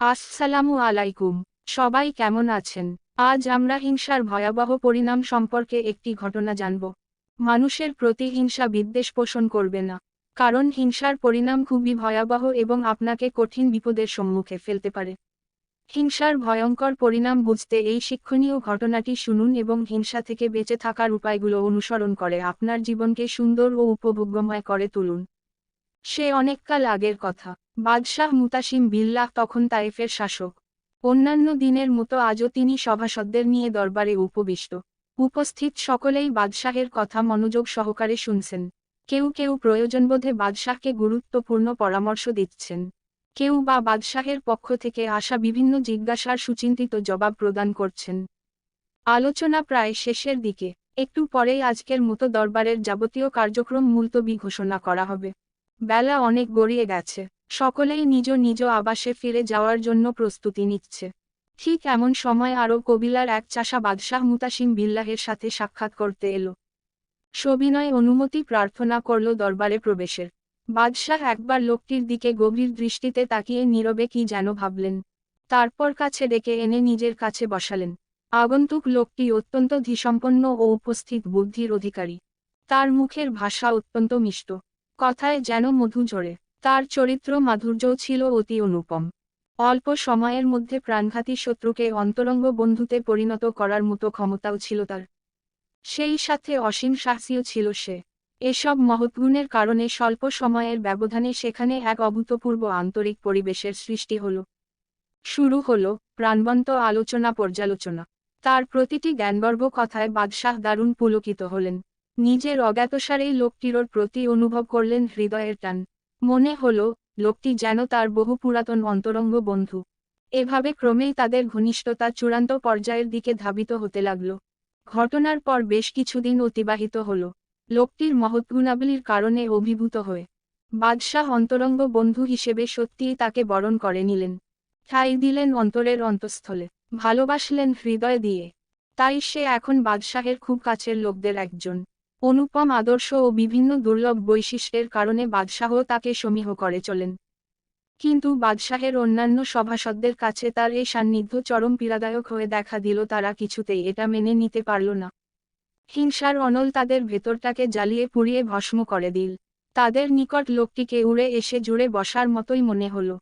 আসসালামু আলাইকুম। সবাই কেমন আছেন? আজ আমরা হিংসার ভয়াবহ পরিণাম সম্পর্কে একটি ঘটনা জানব। মানুষের প্রতি হিংসা বিদ্বেষ পোষণ করবে না। কারণ হিংসার পরিণাম খুবই ভয়াবহ এবং আপনাকে কঠিন বিপদের সম্মুখে ফেলতে পারে। হিংসার ভয়ঙ্কর পরিণাম বুঝতে এই শিক্ষণীয় ঘটনাটি শুনুন এবং হিংসা থেকে বেঁচে থাকার উপায়গুলো অনুসরণ করে আপনার জীবনকে সুন্দর ও উপভোগ্যময় করে তুলুন। সে অনেককাল আগের কথা। বাদশাহ মুতাসিম বিল্লাহ তখন তায়েফের শাসক। অন্যান্য দিনের মতো আজও তিনি সভাসদদের নিয়ে দরবারে উপবিষ্ট। উপস্থিত সকলেই বাদশাহের কথা মনোযোগ সহকারে শুনছেন। কেউ কেউ প্রয়োজনবোধে বাদশাহকে গুরুত্বপূর্ণ পরামর্শ দিচ্ছেন। কেউ বা বাদশাহের পক্ষ থেকে আসা বিভিন্ন জিজ্ঞাসার সুচিন্তিত জবাব প্রদান করছেন। আলোচনা প্রায় শেষের দিকে। একটু পরেই আজকের মতো দরবারের যাবতীয় কার্যক্রম মুলতবি ঘোষণা করা হবে। বেলা অনেক গড়িয়ে গেছে। সকলেই নিজ নিজ আবাসে ফিরে যাওয়ার জন্য প্রস্তুতি নিচ্ছে। ঠিক এমন সময় আরব কবিলার এক চাষা বাদশাহ মুতাসিম বিল্লাহের সাথে সাক্ষাৎ করতে এলো। সবিনয় অনুমতি প্রার্থনা করল দরবারে প্রবেশের। বাদশাহ একবার লোকটির দিকে গভীর দৃষ্টিতে তাকিয়ে নীরবে কি যেন ভাবলেন। তারপর কাছে ডেকে এনে নিজের কাছে বসালেন। আগন্তুক লোকটি অত্যন্ত ধীসম্পন্ন ও উপস্থিত বুদ্ধির অধিকারী। তার মুখের ভাষা অত্যন্ত মিষ্ট। কথায় যেন মধু ঝরে। তার চরিত্র মাধুর্যও ছিল অতি অনুপম। অল্প সময়ের মধ্যে প্রাণঘাতী শত্রুকে অন্তরঙ্গ বন্ধুতে পরিণত করার মতো ক্ষমতাও ছিল তার। সেই সাথে অসীম সাহসীও ছিল সে। এসব মহৎগুণের কারণে স্বল্প সময়ের ব্যবধানে সেখানে এক অভূতপূর্ব আন্তরিক পরিবেশের সৃষ্টি হল। শুরু হলো প্রাণবন্ত আলোচনা পর্যালোচনা। তার প্রতিটি জ্ঞানগর্ভ কথায় বাদশাহ দারুণ পুলকিত হলেন। নিজের অজ্ঞাতসারেই লোকটির প্রতি অনুভব করলেন হৃদয়ের টান। মনে হলো লোকটি যেন তার বহু পুরাতন অন্তরঙ্গ বন্ধু। এভাবে ক্রমেই তাদের ঘনিষ্ঠতা চূড়ান্ত পর্যায়ের দিকে ধাবিত হতে লাগল। ঘটনার পর বেশ কিছুদিন অতিবাহিত হল। লোকটির মহৎগুণাবলীর কারণে অভিভূত হয়ে বাদশাহ অন্তরঙ্গ বন্ধু হিসেবে সত্যিই তাকে বরণ করে নিলেন। ঠাঁই দিলেন অন্তরের অন্তঃস্থলে, ভালোবাসলেন হৃদয় দিয়ে। তাই সে এখন বাদশাহের খুব কাছের লোকদের একজন। অনুপম আদর্শ ও বিভিন্ন দুর্লভ বৈশিষ্ট্যের কারণে বাদশাহ তাকে সমীহ করে চলেন। কিন্তু বাদশাহের অন্যান্য সভাসদদের কাছে তার এই সান্নিধ্য চরম পীড়াদায়ক হয়ে দেখা দিল। তারা কিছুতেই এটা মেনে নিতে পারল না। হিংসার অনল তাদের ভেতরটাকে জ্বালিয়ে পুড়িয়ে ভস্ম করে দিল। তাদের নিকট লোকটিকে উড়ে এসে জুড়ে বসার মতোই মনে হলো।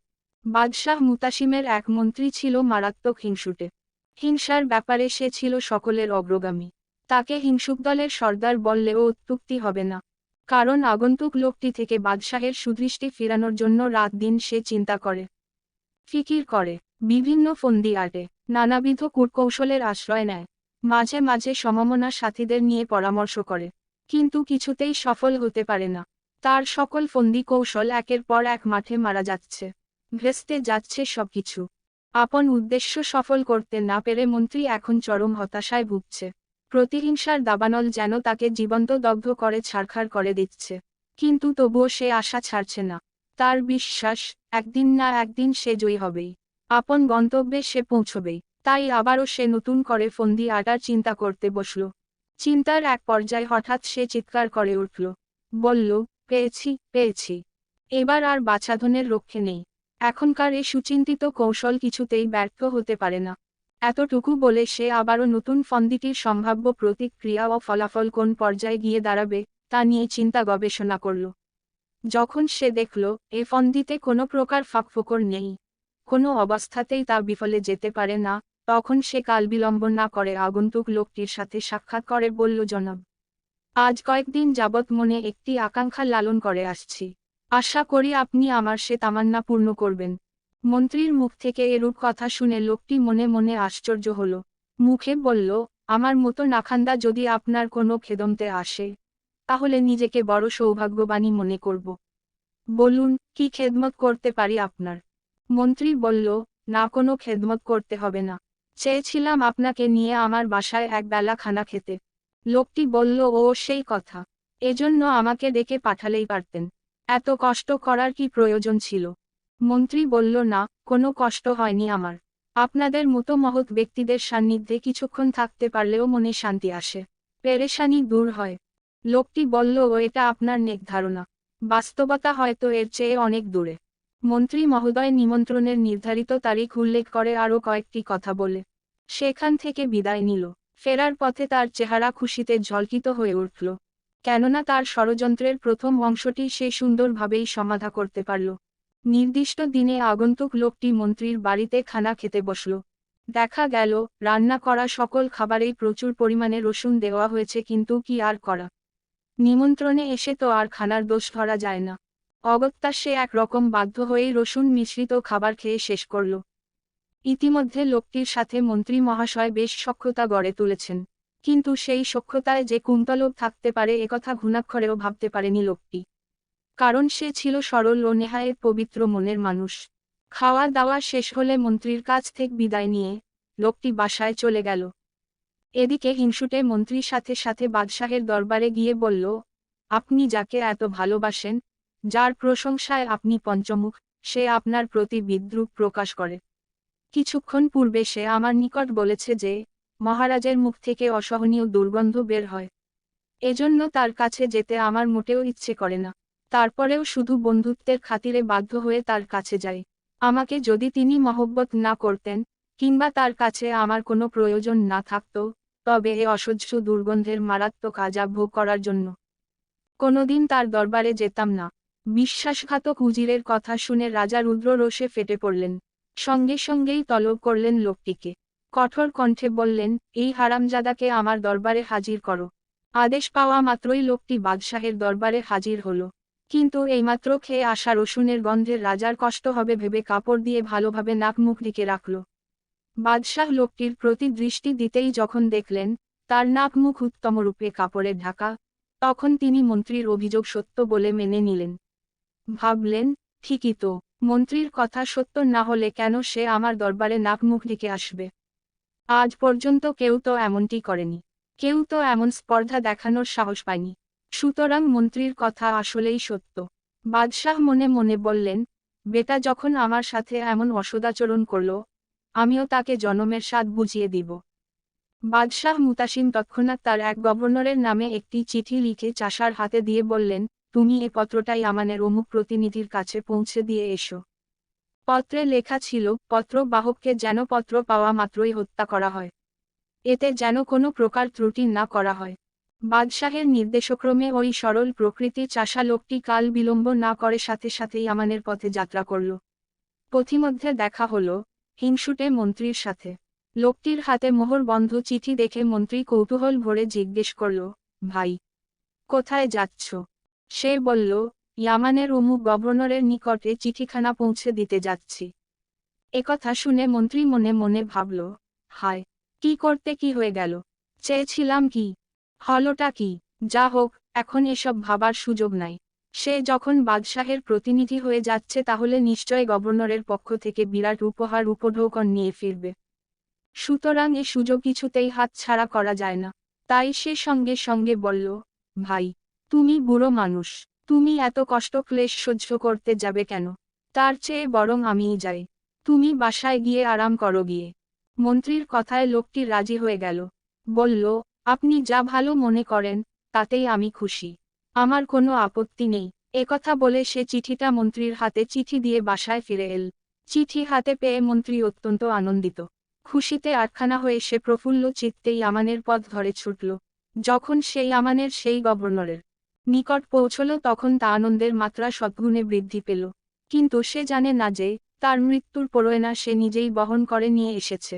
বাদশাহ মুতাসিমের এক মন্ত্রী ছিল মারাত্মক হিংসুটে। হিংসার ব্যাপারে সে ছিল সকলের অগ্রগামী। তাকে হিংসুক দলের সর্দার বললেও অত্যুক্তি হবে না। কারণ আগন্তুক লোকটি থেকে বাদশাহের সুদৃষ্টি ফেরানোর জন্য রাত দিন সে চিন্তা করে, ফিকির করে, বিভিন্ন ফন্দি আটে, নানাবিধ কূটকৌশলের আশ্রয় নেয়। মাঝে মাঝে সমমনা সাথীদের নিয়ে পরামর্শ করে। কিন্তু কিছুতেই সফল হতে পারে না। তার সকল ফন্দি কৌশল একের পর এক মাঠে মারা যাচ্ছে। ভেস্তে যাচ্ছে সবকিছু। আপন উদ্দেশ্য সফল করতে না পেরে মন্ত্রী এখন চরম হতাশায় ভুগছে। প্রতিহিংসার দাবানল যেন তাকে জীবন্ত দগ্ধ করে ছারখার করে দিচ্ছে। কিন্তু তবুও সে আশা ছাড়ছে না। তার বিশ্বাস, একদিন না একদিন সে জয়ী হবেই। আপন গন্তব্যে সে পৌঁছবেই। তাই আবারও সে নতুন করে ফন্দি আটার চিন্তা করতে বসল। চিন্তার এক পর্যায়ে হঠাৎ সে চিৎকার করে উঠল। বলল, পেয়েছি, পেয়েছি। এবার আর বাছাধনের রক্ষে নেই। এখনকার এই সুচিন্তিত কৌশল কিছুতেই ব্যর্থ হতে পারে না। এতটুকু বলে সে আবারও নতুন ফন্দিটির সম্ভাব্য প্রতিক্রিয়া ও ফলাফল কোন পর্যায়ে গিয়ে দাঁড়াবে তা নিয়ে চিন্তা গবেষণা করল। যখন সে দেখল এ ফন্দিতে কোনো প্রকার ফাঁকফোকর নেই, কোনো অবস্থাতেই তা বিফলে যেতে পারে না, তখন সে কালবিলম্ব না করে আগন্তুক লোকটির সাথে সাক্ষাৎ করে বলল, জনাব, আজ কয়েকদিন যাবৎ মনে একটি আকাঙ্ক্ষা লালন করে আসছি। আশা করি আপনি আমার সে তামান্না পূর্ণ করবেন। মন্ত্রীর মুখ থেকে এরূপ কথা শুনে লোকটি মনে মনে আশ্চর্য হল। মুখে বলল, আমার মতো নাখান্দা যদি আপনার কোনো খেদমতে আসে, তাহলে নিজেকে বড় সৌভাগ্যবানী মনে করব। বলুন, কি খেদমত করতে পারি আপনার? মন্ত্রী বলল, না, কোনো খেদমত করতে হবে না। চেয়েছিলাম আপনাকে নিয়ে আমার বাসায় এক বেলা খানা খেতে। লোকটি বলল, ও সেই কথা। এজন্য আমাকে ডেকে পাঠালেই পারতেন। এত কষ্ট করার কি প্রয়োজন ছিল? মন্ত্রী বলল, না, কোনো কষ্ট হয়নি আমার। আপনাদের মতো মহৎ ব্যক্তিদের সান্নিধ্যে কিছুক্ষণ থাকতে পারলেও মনে শান্তি আসে, পেরেশানি দূর হয়। লোকটি বলল, ও এটা আপনার নেক ধারণা। বাস্তবতা হয়তো এর চেয়ে অনেক দূরে। মন্ত্রী মহোদয় নিমন্ত্রণের নির্ধারিত তারিখ উল্লেখ করে আরও কয়েকটি কথা বলে সেখান থেকে বিদায় নিল। ফেরার পথে তার চেহারা খুশিতে ঝলকিত হয়ে উঠল, কেননা তার ষড়যন্ত্রের প্রথম অংশটি সে সুন্দরভাবেই সমাধা করতে পারল। নির্দিষ্ট দিনে আগন্তুক লোকটি মন্ত্রীর বাড়িতে খানা খেতে বসল। দেখা গেল রান্না করা সকল খাবারেই প্রচুর পরিমাণে রসুন দেওয়া হয়েছে, কিন্তু কি আর করা, নিমন্ত্রণে এসে তো আর খানার দোষ ধরা যায় না। অগত্যা সে একরকম বাধ্য হয়েই রসুন মিশ্রিত খাবার খেয়ে শেষ করল। ইতিমধ্যে লোকটির সাথে মন্ত্রী মহাশয় বেশ সখ্যতা গড়ে তুলেছেন, কিন্তু সেই সখ্যতায় যে কুন্তলব থাকতে পারে একথা ঘুণাক্ষরেও ভাবতে পারেনি লোকটি, কারণ সে ছিল সরল ও নেহায়েত পবিত্র মনের মানুষ। খাওয়া দাওয়া শেষ হলে মন্ত্রীর কাছ থেকে বিদায় নিয়ে লোকটি বাসায় চলে গেল। এদিকে হিংসুটে মন্ত্রীর সাথে সাথে বাদশাহের দরবারে গিয়ে বলল, আপনি যাকে এত ভালোবাসেন, যার প্রশংসায় আপনি পঞ্চমুখ, সে আপনার প্রতি বিদ্রূপ প্রকাশ করে। কিছুক্ষণ পূর্বে সে আমার নিকট বলেছে যে মহারাজের মুখ থেকে অসহনীয় দুর্গন্ধ বের হয়, এজন্য তার কাছে যেতে আমার মোটেও ইচ্ছে করে না। তারপরেও শুধু বন্ধুত্বের খাতিরে বাধ্য হয়ে তার কাছে যাই। আমাকে যদি তিনি মহব্বত না করতেন, কিংবা তার কাছে আমার কোনো প্রয়োজন না থাকত, তবে এ অসহ্য দুর্গন্ধের মারাত্মক আযাব ভোগ করার জন্য কোনোদিন তার দরবারে যেতাম না। বিশ্বাসঘাতক উজিরের কথা শুনে রাজা রুদ্র রোষে ফেটে পড়লেন। সঙ্গে সঙ্গেই তলব করলেন লোকটিকে। কঠোর কণ্ঠে বললেন, এই হারামজাদাকে আমার দরবারে হাজির করো। আদেশ পাওয়া মাত্রই লোকটি বাদশাহের দরবারে হাজির হলো, কিন্তু এইমাত্র খেয়ে আসা রসুনের গন্ধে রাজার কষ্ট হবে ভেবে কাপড় দিয়ে ভালোভাবে নাক মুখ ঢেকে রাখল। বাদশাহ লোকটির প্রতি দৃষ্টি দিতেই যখন দেখলেন তার নাক মুখ উত্তমরূপে কাপড়ে ঢাকা, তখন তিনি মন্ত্রীর অভিযোগ সত্য বলে মেনে নিলেন। ভাবলেন, ঠিকই তো, মন্ত্রীর কথা সত্য না হলে কেন সে আমার দরবারে নাক মুখ ঢেকে আসবে? আজ পর্যন্ত কেউ তো এমনটি করেনি, কেউ তো এমন স্পর্ধা দেখানোর সাহস পায়নি। সুতরাং মন্ত্রীর কথা আসলেই সত্য। বাদশাহ মনে মনে বললেন, বেটা যখন আমার সাথে এমন অসদাচরণ করল, আমিও তাকে জনমের স্বাদ বুঝিয়ে দিব। বাদশাহ মুতাসিম তৎক্ষণাৎ তার এক গভর্নরের নামে একটি চিঠি লিখে চাষার হাতে দিয়ে বললেন, তুমি এ পত্রটাই আমানের অমুক প্রতিনিধির কাছে পৌঁছে দিয়ে এসো। পত্রে লেখা ছিল, পত্র বাহককে যেন পত্র পাওয়া মাত্রই হত্যা করা হয়, এতে যেন কোনো প্রকার ত্রুটি না করা হয়। বাদশাহের নির্দেশক্রমে ওই সরল প্রকৃতির চাষা লোকটি কাল বিলম্ব না করে সাথে সাথেই আমানের পথে যাত্রা করল। পথিমধ্যে দেখা হলো হিংসুটে মন্ত্রীর সাথে। লোকটির হাতে মোহরবন্ধ চিঠি দেখে মন্ত্রী কৌতূহল ভরে জিজ্ঞেস করল, ভাই, কোথায় যাচ্ছ? সে বলল, ইয়ামানের অমুক গভর্নরের নিকটে চিঠিখানা পৌঁছে দিতে যাচ্ছি। একথা শুনে মন্ত্রী মনে মনে ভাবল, হায়, কি করতে কি হয়ে গেল, চেয়েছিলাম কি, হলোটা কি? যা হোক, এখন এসব ভাবার সুযোগ নাই। সে যখন বাদশাহের প্রতিনিধি হয়ে যাচ্ছে তাহলে নিশ্চয় গভর্নরের পক্ষ থেকে বিরাট উপহার উপঢৌকন নিয়ে ফিরবে। সুতরাং এ সুযোগ কিছুতেই হাতছাড়া করা যায় না। তাই সে সঙ্গে সঙ্গে বলল, ভাই, তুমি বুড়ো মানুষ, তুমি এত কষ্ট ক্লেশ সহ্য করতে যাবে কেন? তার চেয়ে বরং আমিই যাই, তুমি বাসায় গিয়ে আরাম করো গিয়ে। মন্ত্রীর কথায় লোকটি রাজি হয়ে গেল। বলল, আপনি যা ভালো মনে করেন তাতেই আমি খুশি, আমার কোনো আপত্তি নেই। একথা বলে সে চিঠিটা মন্ত্রীর হাতে চিঠি দিয়ে বাসায় ফিরে এল। চিঠি হাতে পেয়ে মন্ত্রী অত্যন্ত আনন্দিত। খুশিতে আটখানা হয়ে সে প্রফুল্ল চিত্তেই আমানের পথ ধরে ছুটল। যখন সেই আমানের সেই গভর্নরের নিকট পৌঁছল তখন তা আনন্দের মাত্রা শতগুণে বৃদ্ধি পেল। কিন্তু সে জানে না যে তার মৃত্যুর পরোয়না সে নিজেই বহন করে নিয়ে এসেছে।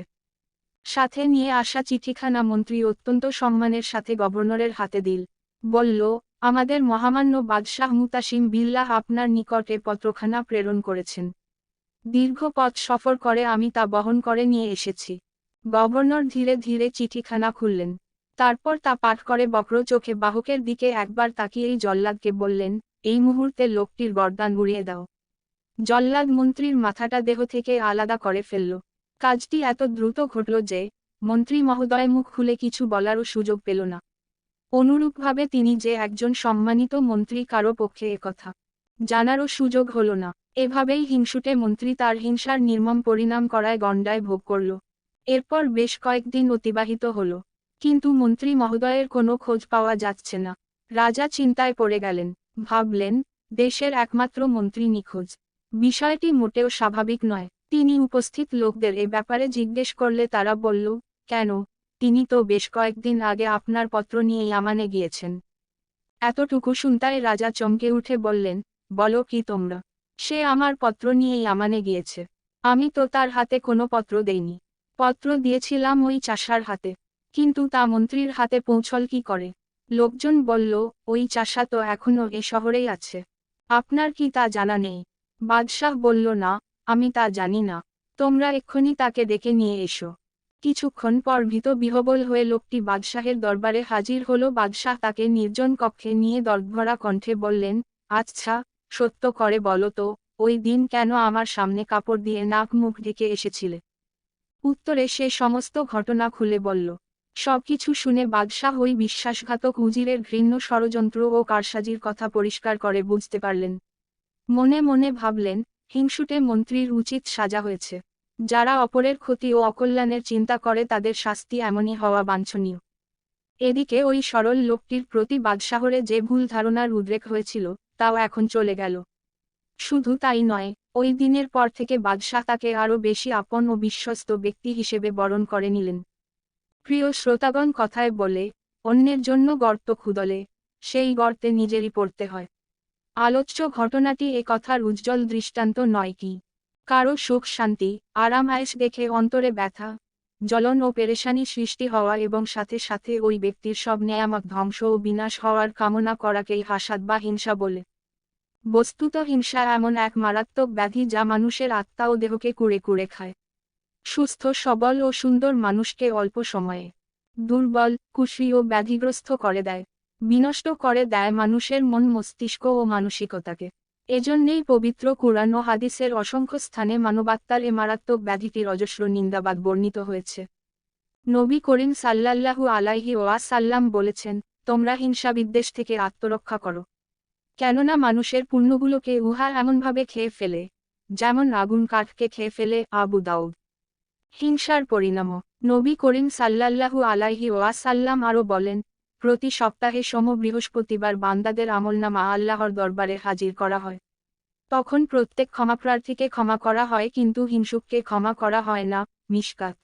সাথে নিয়ে আসা চিঠিখানা মন্ত্রী অত্যন্ত সম্মানের সাথে গভর্নরের হাতে দিল। বলল, আমাদের মহামান্য বাদশাহ মুতাসিম বিল্লাহ আপনার নিকটে পত্রখানা প্রেরণ করেছেন। দীর্ঘ পথ সফর করে আমি তা বহন করে নিয়ে এসেছি। গভর্নর ধীরে ধীরে চিঠিখানা খুললেন। তারপর তা পাঠ করে বক্র চোখে বাহকের দিকে একবার তাকিয়েই জল্লাদকে বললেন, এই মুহূর্তে লোকটির গর্দান উড়িয়ে দাও। জল্লাদ মন্ত্রীর মাথাটা দেহ থেকে আলাদা করে ফেলল। কাজটি এত দ্রুত ঘটল যে মন্ত্রী মহোদয় মুখ খুলে কিছু বলারও সুযোগ পেল না। অনুরূপভাবে তিনি যে একজন সম্মানিত মন্ত্রী কারো পক্ষে একথা জানারও সুযোগ হল না। এভাবেই হিংসুটে মন্ত্রী তার হিংসার নির্মম পরিণাম করায় গণ্ডায় ভোগ করল। এরপর বেশ কয়েকদিন অতিবাহিত হল, কিন্তু মন্ত্রী মহোদয়ের কোনো খোঁজ পাওয়া যাচ্ছে না। রাজা চিন্তায় পড়ে গেলেন। ভাবলেন, দেশের একমাত্র মন্ত্রী নিখোঁজ। বিষয়টি মোটেও স্বাভাবিক নয়। তিনি উপস্থিত লোকদের এ ব্যাপারে জিজ্ঞেস করলে তারা বলল, কেন, তিনি তো বেশ কয়েকদিন আগে আপনার পত্র নিয়ে ইয়ামানে গিয়েছেন। এতটুকু শুনতাই রাজা চমকে উঠে বললেন, বলো কি তোমরা? সে আমার পত্র নিয়ে ইয়ামানে গিয়েছে। আমি তো তার হাতে কোনো পত্র দেইনি। পত্র দিয়েছিলাম ওই চাষার হাতে। কিন্তু তা মন্ত্রীর হাতে পৌঁছল কি করে? লোকজন বলল, ওই চাষা তো এখনো এ শহরেই আছে। আপনার কি তা জানা নেই? বাদশাহ বলল, না, আমি তা জানি না। তোমরা এক্ষুনি তাকে ডেকে নিয়ে এসো। কিছুক্ষণ পর ভীত-বিহ্বল হয়ে লোকটি বাদশাহের দরবারে হাজির হলো। বাদশাহ তাকে নির্জন কক্ষে নিয়ে দর্দভরা কণ্ঠে বললেন, আচ্ছা, সত্য করে বলো তো, ওই দিন কেন আমার সামনে কাপড় দিয়ে নাক মুখ ঢেকে এসেছিলে? উত্তরে সে সমস্ত ঘটনা খুলে বলল। সবকিছু শুনে বাদশাহ ওই বিশ্বাসঘাতক উজিরের ঘৃণ্য ষড়যন্ত্র ও কারসাজির কথা পরিষ্কার করে বুঝতে পারলেন। মনে মনে ভাবলেন, হিংসুটে মন্ত্রীর উচিত সাজা হয়েছে। যারা অপরের ক্ষতি ও অকল্যাণের চিন্তা করে তাদের শাস্তি এমনই হওয়া বাঞ্ছনীয়। এদিকে ওই সরল লোকটির প্রতি বাদশাহরে যে ভুল ধারণার উদ্রেক হয়েছিল, তাও এখন চলে গেল। শুধু তাই নয়, ওই দিনের পর থেকে বাদশাহ তাকে আরও বেশি আপন ও বিশ্বস্ত ব্যক্তি হিসেবে বরণ করে নিলেন। প্রিয় শ্রোতাগণ, কথায় বলে, অন্যের জন্য গর্ত খুদলে সেই গর্তে নিজেরই পড়তে হয়। আলোচ্য ঘটনাটি এ কথার উজ্জ্বল দৃষ্টান্ত নয় কি? কারো সুখ শান্তি, আরাম আয়েশ দেখে অন্তরে ব্যথা, জ্বলন ও পেরেশানি সৃষ্টি হওয়া এবং সাথে সাথে ওই ব্যক্তির সব নেয়ামত ধ্বংস ও বিনাশ হওয়ার কামনা করাকেই হাসাদ বা হিংসা বলে। বস্তুত হিংসা এমন এক মারাত্মক ব্যাধি যা মানুষের আত্মা ও দেহকে কুড়ে কুড়ে খায়। সুস্থ সবল ও সুন্দর মানুষকে অল্প সময়ে দুর্বল, কুশ্রী ও ব্যাধিগ্রস্ত করে দেয়। বিনষ্ট করে দেয় মানুষের মন মস্তিষ্ক ও মানসিকতাকে। এজন্যেই পবিত্র কুরআন ও হাদিসের অসংখ্য স্থানে মানবাত্মার এ মারাত্মক ব্যাধিটির অজস্র নিন্দাবাদ বর্ণিত হয়েছে। নবী করিম সাল্লাল্লাহু আলাইহি ওয়াসাল্লাম বলেছেন, তোমরা হিংসা বিদ্বেষ থেকে আত্মরক্ষা করো। কেননা মানুষের পুণ্যগুলোকে উহা এমনভাবে খেয়ে ফেলে, যেমন আগুন কাঠকে খেয়ে ফেলে। আবু দাউদ। হিংসার পরিণামও। নবী করিম সাল্লাল্লাহু আলাইহি ওয়াসাল্লাম আরও বলেন, প্রতি সপ্তাহে বৃহস্পতিবার বান্দাদের আমলনামা আল্লাহর দরবারে হাজির করা হয়। তখন প্রত্যেক ক্ষমাপ্রার্থীকে ক্ষমা করা হয়, কিন্তু হিংসুককে ক্ষমা করা হয় না। মিশকাত।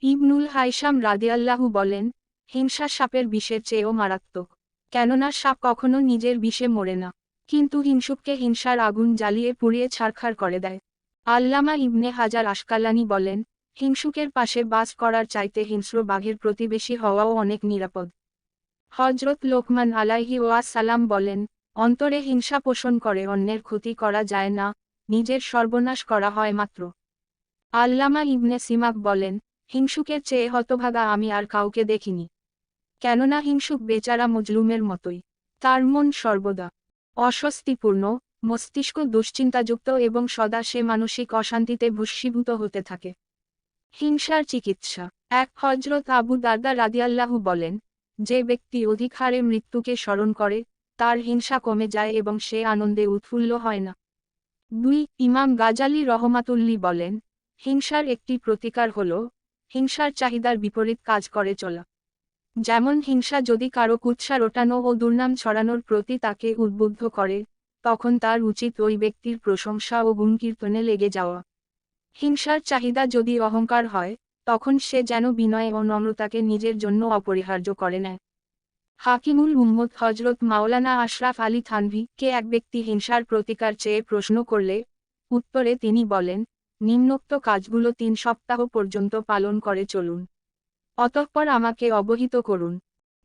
ইবনুল হাইসাম রাদিয়াল্লাহু বলেন, হিংসা সাপের বিষের চেয়েও মারাত্মক। কেননা সাপ কখনো নিজের বিষে মরে না, কিন্তু হিংসুককে হিংসার আগুন জ্বালিয়ে পুড়িয়ে ছারখার করে দেয়। আল্লামা ইবনে হাজার আশকালানি বলেন, হিংসুকের পাশে বাস করার চাইতে হিংস্র বাঘের প্রতিবেশী হওয়াও অনেক নিরাপদ। হজরত লোকমান আলাইহি ওয়াসাল্লাম বলেন, অন্তরে হিংসা পোষণ করে অন্যের ক্ষতি করা যায় না, নিজের সর্বনাশ করা হয় মাত্র। আল্লামা ইবনে সিমাক বলেন, হিংসুকের চেয়ে হতভাগা আমি আর কাউকে দেখিনি। কেননা হিংসুক বেচারা মজলুমের মতোই। তার মন সর্বদা অস্বস্তিপূর্ণ, মস্তিষ্ক দুশ্চিন্তাযুক্ত এবং সদা সে মানসিক অশান্তিতে ভস্মীভূত হতে থাকে। হিংসার চিকিৎসা। এক হজরত আবু দারদা রাদিয়াল্লাহু বলেন, যে ব্যক্তি অধিক হারে মৃত্যুকে স্মরণ করে, তার হিংসা কমে যায় এবং সে আনন্দে উৎফুল্ল হয় না। ২. ইমাম গাজালি রহমাতুল্লি বলেন, হিংসার একটি প্রতিকার হল, হিংসার চাহিদার বিপরীত কাজ করে চলা। যেমন হিংসা যদি কারো কুৎসা রটানো ও দুর্নাম ছড়ানোর প্রতি তাকে উদ্বুদ্ধ করে, তখন তার উচিত ওই ব্যক্তির প্রশংসা ও গুণকীর্তনে লেগে যাওয়া। হিংসার চাহিদা যদি অহংকার হয়, তখন সে যেন বিনয় ও নম্রতাকে নিজের জন্য অপরিহার্য করে নেয়। হাকিমুল উম্মত হজরত মাওলানা আশরাফ আলী থানভী কে এক ব্যক্তি হিংসার প্রতিকার চেয়ে প্রশ্ন করলে, উত্তরে তিনি বলেন, নিম্নোক্ত কাজগুলো ৩ সপ্তাহ পর্যন্ত পালন করে চলুন। অতঃপর আমাকে অবহিত করুন।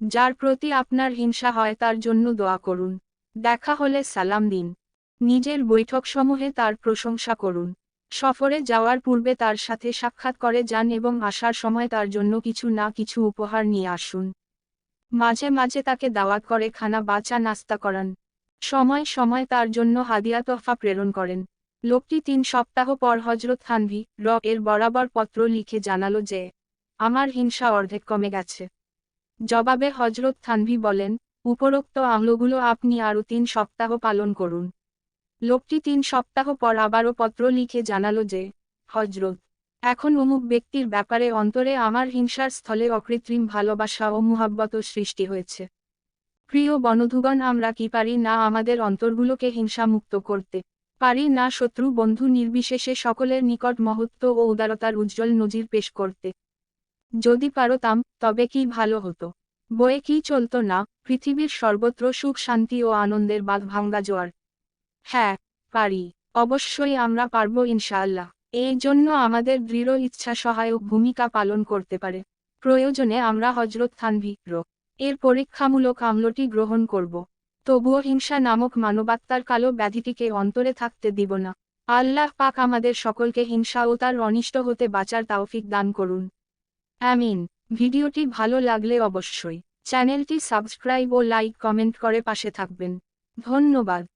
যার প্রতি আপনার হিংসা হয় তার জন্য দোয়া করুন। দেখা হলে সালাম দিন। নিজের বৈঠকসমূহে তার প্রশংসা করুন। সফরে যাওয়ার পূর্বে তার সাথে সাক্ষাৎ করে যান এবং আসার সময় তার জন্য কিছু না কিছু উপহার নিয়ে আসুন। মাঝে মাঝে তাকে দাওয়াত করে খানা বা চা নাস্তা করান। সময় সময় তার জন্য হাদিয়া তোহফা প্রেরণ করেন। লোকটি ৩ সপ্তাহ পর হজরত থানভী এর বরাবর পত্র লিখে জানালো যে, আমার হিংসা অর্ধেক কমে গেছে। জবাবে হজরত থানভী বলেন, উপরোক্ত আমলগুলো আপনি আরও ৩ সপ্তাহ পালন করুন। লোকটি ৩ সপ্তাহ পর আবারও পত্র লিখে জানালো যে, হজরত, এখন অমুক ব্যক্তির ব্যাপারে অন্তরে আমার হিংসার স্থলে অকৃত্রিম ভালোবাসা ও মুহাব্বত সৃষ্টি হয়েছে। প্রিয় বন্ধুগণ, আমরা কি পারি না আমাদের অন্তরগুলোকে হিংসামুক্ত করতে? পারি না শত্রু বন্ধু নির্বিশেষে সকলের নিকট মহত্ব ও উদারতার উজ্জ্বল নজির পেশ করতে। যদি পারতাম, তবে কি ভালো হতো। বয়ে কি চলতো না, পৃথিবীর সর্বত্র সুখ শান্তি ও আনন্দের বাঁধ ভাঙ্গা জোয়ার। হ্যাঁ, পারি। অবশ্যই আমরা পারব ইনশাআল্লাহ। এই জন্য আমাদের দৃঢ় ইচ্ছা সহায়ক ভূমিকা পালন করতে পারে। প্রয়োজনে আমরা হজরত থানভীর এর পরীক্ষামূলক আমলটি গ্রহণ করব। তবুও হিংসা নামক মানবাত্মার কালো ব্যাধিটিকে অন্তরে থাকতে দিব না। আল্লাহ পাক আমাদের সকলকে হিংসা ও তার অনিষ্ট হতে বাঁচার তাওফিক দান করুন। আমিন। ভিডিওটি ভালো লাগলে অবশ্যই চ্যানেলটি সাবস্ক্রাইব ও লাইক কমেন্ট করে পাশে থাকবেন। ধন্যবাদ।